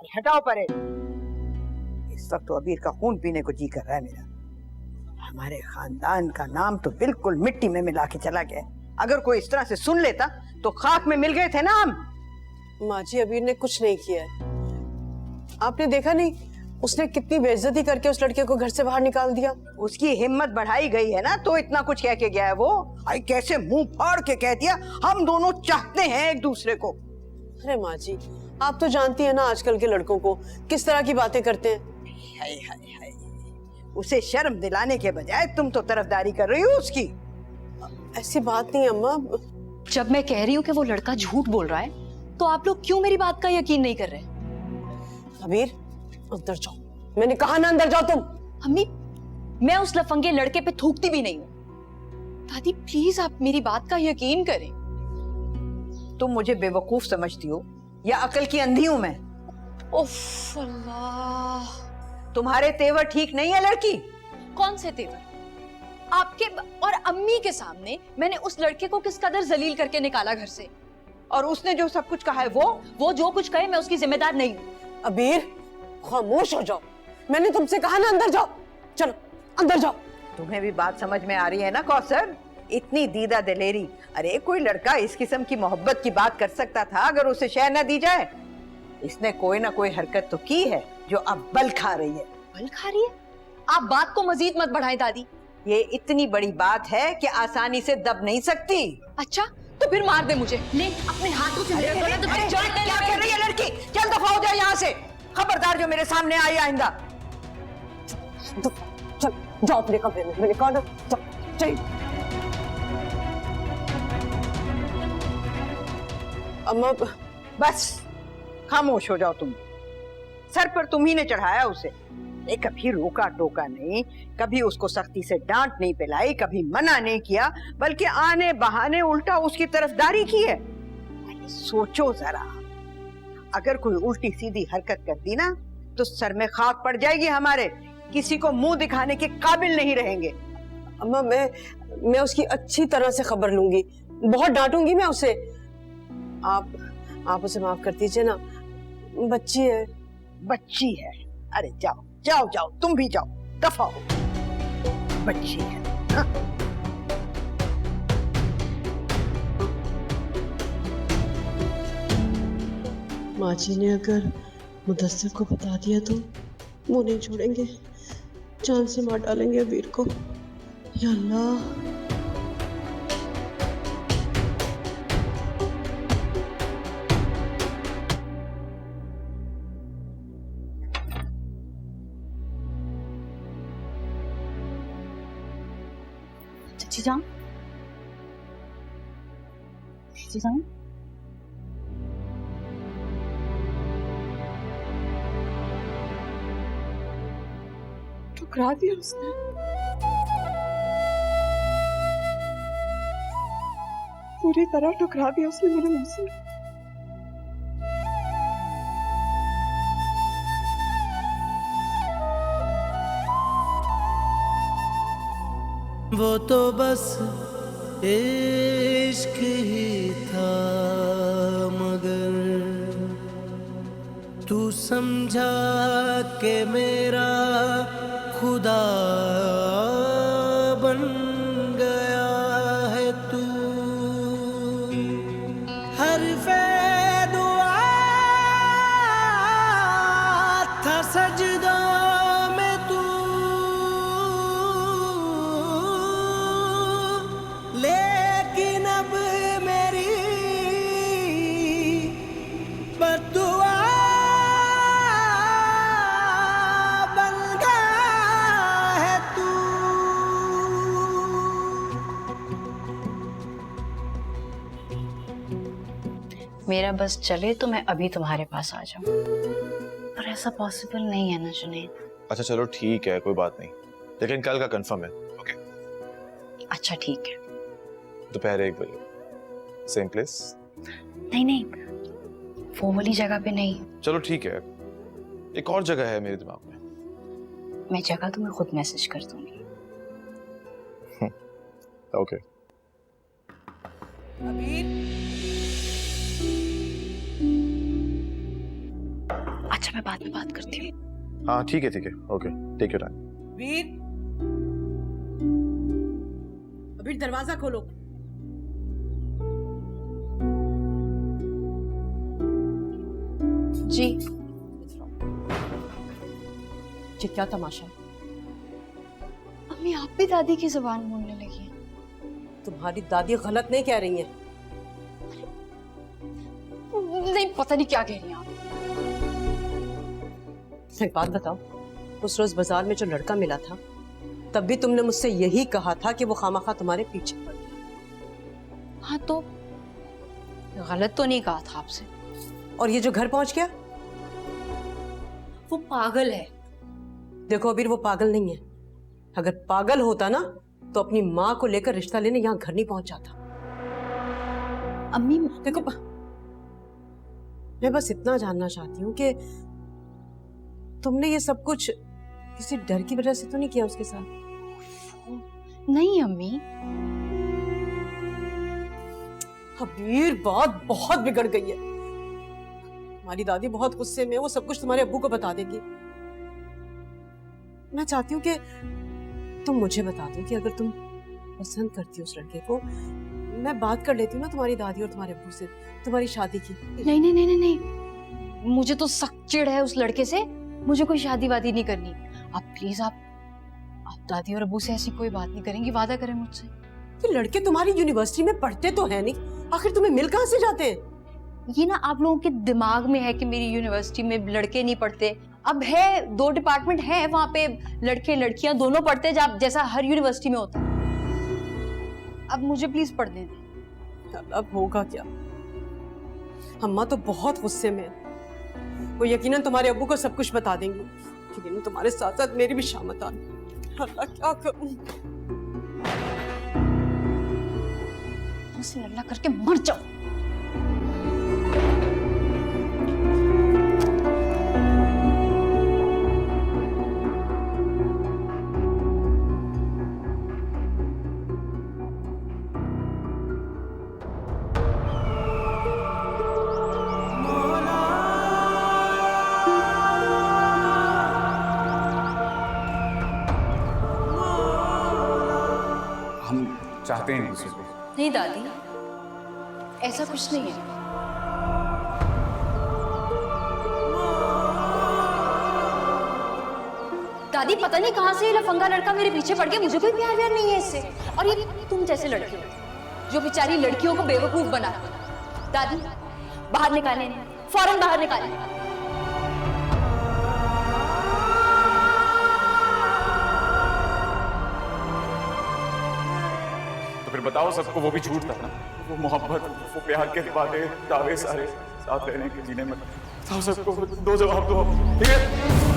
हटाओ परे। इस वक्त तो अबीर का खून पीने को जी कर रहा है मेरा। हमारे खानदान का नाम तो बिल्कुल मिट्टी में मिला के चला गया। अगर कोई इस तरह से सुन लेता तो खाक में मिल गए थे ना हम। माँ जी, अबीर ने कुछ नहीं किया है। आपने देखा नहीं उसने कितनी बेइज्जती करके उस लड़के को घर से बाहर निकाल दिया। उसकी हिम्मत बढ़ाई गई है ना, तो इतना कुछ कह के गया है वो। आई कैसे मुंह फाड़ के कह दिया हम दोनों चाहते हैं एक दूसरे को। अरे माँ जी, आप तो जानती है ना आजकल के लड़कों को किस तरह की बातें करते हैं। हाय हाय हाय, उसे शर्म दिलाने के बजाय तुम तो तरफदारी कर रही हो उसकी। ऐसी बात नहीं अम्मा। जब मैं कह रही हूँ कि वो लड़का झूठ बोल रहा है तो आप लोग क्यों मेरी बात का यकीन नहीं कर रहे? अबीर अंदर जाओ, मैंने कहा ना अंदर जाओ तुम। अम्मी, मैं उस लफंगे लड़के पे थूकती भी नहीं हूँ। दादी प्लीज आप मेरी बात का यकीन करें। तुम मुझे बेवकूफ समझती हो या अकल की अंधी हूं मैं? उफ अल्लाह, तुम्हारे तेवर ठीक नहीं है लड़की। कौन से तेवर? आपके और अम्मी के सामने मैंने उस लड़के को किस कदर जलील करके निकाला घर से। और उसने जो सब कुछ कहा है वो जो कुछ कहे मैं उसकी जिम्मेदार नहीं हूँ। अबीर खामोश हो जाओ, मैंने तुमसे कहा ना अंदर जाओ। चलो अंदर जाओ। तुम्हें भी बात समझ में आ रही है ना कौसर? इतनी दीदा दिलेरी। अरे कोई लड़का इस किस्म की मोहब्बत की बात कर सकता था अगर उसे शय न दी जाए। इसने कोई ना कोई हरकत तो की है जो अब बल खा रही है। बल खा रही है? आप बात को मजीद मत बढ़ाएं दादी। ये इतनी बड़ी बात है कि आसानी से दब नहीं सकती। अच्छा तो फिर मार दे मुझे। ले अपने हाथों से मेरे गले तो फिर चोट क्या कर रही है लड़की? चल दफा हो जाए यहाँ से। खबरदार जो मेरे सामने आई आइंदा। चल जाओ अपने कमरे में, मैंने कहा ना। चल अम्मा बस खामोश हो जाओ तुम। सर पर तुम ही ने चढ़ाया उसे। ये कभी रोका टोका नहीं, कभी उसको सख्ती से डांट नहीं पिलाई, कभी मना नहीं किया, बल्कि आने बहाने उल्टा उसकी तरफदारी की है। सोचो जरा, अगर कोई उल्टी सीधी हरकत कर दी ना तो सर में खाक पड़ जाएगी हमारे। किसी को मुंह दिखाने के काबिल नहीं रहेंगे। अम्मा मैं उसकी अच्छी तरह से खबर लूंगी, बहुत डांटूंगी मैं उसे। आप उसे माफ कर दीजिए ना, बच्ची है। बच्ची है? अरे जाओ जाओ जाओ, तुम भी जाओ, दफा हो। बच्ची है हाँ? माँ जी ने अगर मुदस्सिर को बता दिया तो वो नहीं छोड़ेंगे, जान से मार डालेंगे अबीर को। या अल्लाह। चाची जान, चाची जान, ठुकरा दिया उसने। पूरी तरह ठुकरा दिया उसने मेरे मुंह से। वो तो बस इश्क ही था, मगर तू समझा के मेरा खुदा बन गया है तू। हरफे दुआ था सजदा में तू, लेकिन अब मेरी बद्दुआ बन गया है तू। मेरा बस चले तो मैं अभी तुम्हारे पास आ जाऊं, पर ऐसा पॉसिबल नहीं है ना जुनैद। अच्छा चलो ठीक है, कोई बात नहीं, लेकिन कल का कंफर्म है। ओके अच्छा ठीक है। दोपहर 1 बजे, सेम प्लेस? नहीं नहीं, वो वाली जगह पे नहीं। चलो ठीक है, एक और जगह है मेरे दिमाग में। मैं जगह तुम्हें खुद मैसेज कर दूंगी। ओके। अच्छा मैं बाद में बात करती हूँ। हाँ ठीक है ओके, टेक योर टाइम। वीर, अभी दरवाजा खोलो। जी। ये क्या तमाशा है? अम्मी आप भी दादी की जुबान बोलने लगी हैं। तुम्हारी दादी गलत नहीं कह रही है। नहीं पता नहीं क्या कह रही हैं आप। एक बात बताओ, उस रोज बाजार में जो लड़का मिला था तब भी तुमने मुझसे यही कहा था कि वो खामखा तुम्हारे पीछे पड़ गया। हाँ तो गलत तो नहीं कहा था आपसे। और ये जो घर पहुंच गया, वो पागल है। देखो अबीर, वो पागल नहीं है। अगर पागल होता ना तो अपनी माँ को लेकर रिश्ता लेने यहाँ घर नहीं पहुंच जाता। अम्मी देखो, मैं बस इतना जानना चाहती हूँ कि तुमने ये सब कुछ किसी डर की वजह से तो नहीं किया उसके साथ? नहीं अम्मी। अबीर, बात बहुत बिगड़ गई है। हमारी दादी बहुत गुस्से में है, वो सब कुछ तुम्हारे अब्बू को बता देगी। मैं चाहती हूँ कि तुम मुझे बता दो कि अगर तुम पसंद करती हो उस लड़के को, मैं बात कर लेती हूँ ना तुम्हारी दादी और तुम्हारे अब्बू से तुम्हारी शादी की। नहीं नहीं नहीं नहीं नहीं, मुझे तो सख्त चिढ़ है उस लड़के से। मुझे कोई शादी वादी नहीं करनी। आप प्लीज आप दादी और अब्बू से ऐसी कोई बात नहीं करेंगी, वादा करें मुझसे। ये लड़के तुम्हारी यूनिवर्सिटी में पढ़ते तो है नहीं, आखिर तुम्हें मिल कहाँ से जाते हैं? ये ना आप लोगों के दिमाग में है कि मेरी यूनिवर्सिटी में लड़के नहीं पढ़ते। अब है, 2 डिपार्टमेंट है वहां पे, लड़के लड़कियां दोनों पढ़ते हैं, जैसा हर यूनिवर्सिटी में होता है। अब मुझे प्लीज पढ़ने दें। अब होगा क्या? अम्मा तो बहुत गुस्से में है। वो यकीनन तुम्हारे अब्बू को सब कुछ बता देंगी, लेकिन तुम्हारे साथ साथ मेरी भी शामत आ गई। अल्लाह क्या करूं? मुझसे अल्लाह करके मर जाओ। चाहते हैं किसी को। नहीं दादी, ऐसा कुछ नहीं है। दादी पता नहीं कहां से ये लफंगा लड़का मेरे पीछे पड़ गया। मुझे कोई प्यार व्यार नहीं है इससे। और ये तुम जैसे लड़के हो जो बेचारी लड़कियों को बेवकूफ बनाते हो। दादी बाहर निकालें, फौरन बाहर निकालें। फिर बताओ सबको वो भी झूठ था ना, वो मोहब्बत, वो प्यार के वादे, दावे सारे साथ रहने के जीने में। बताओ सबको, दो जवाब दो, ठीक है?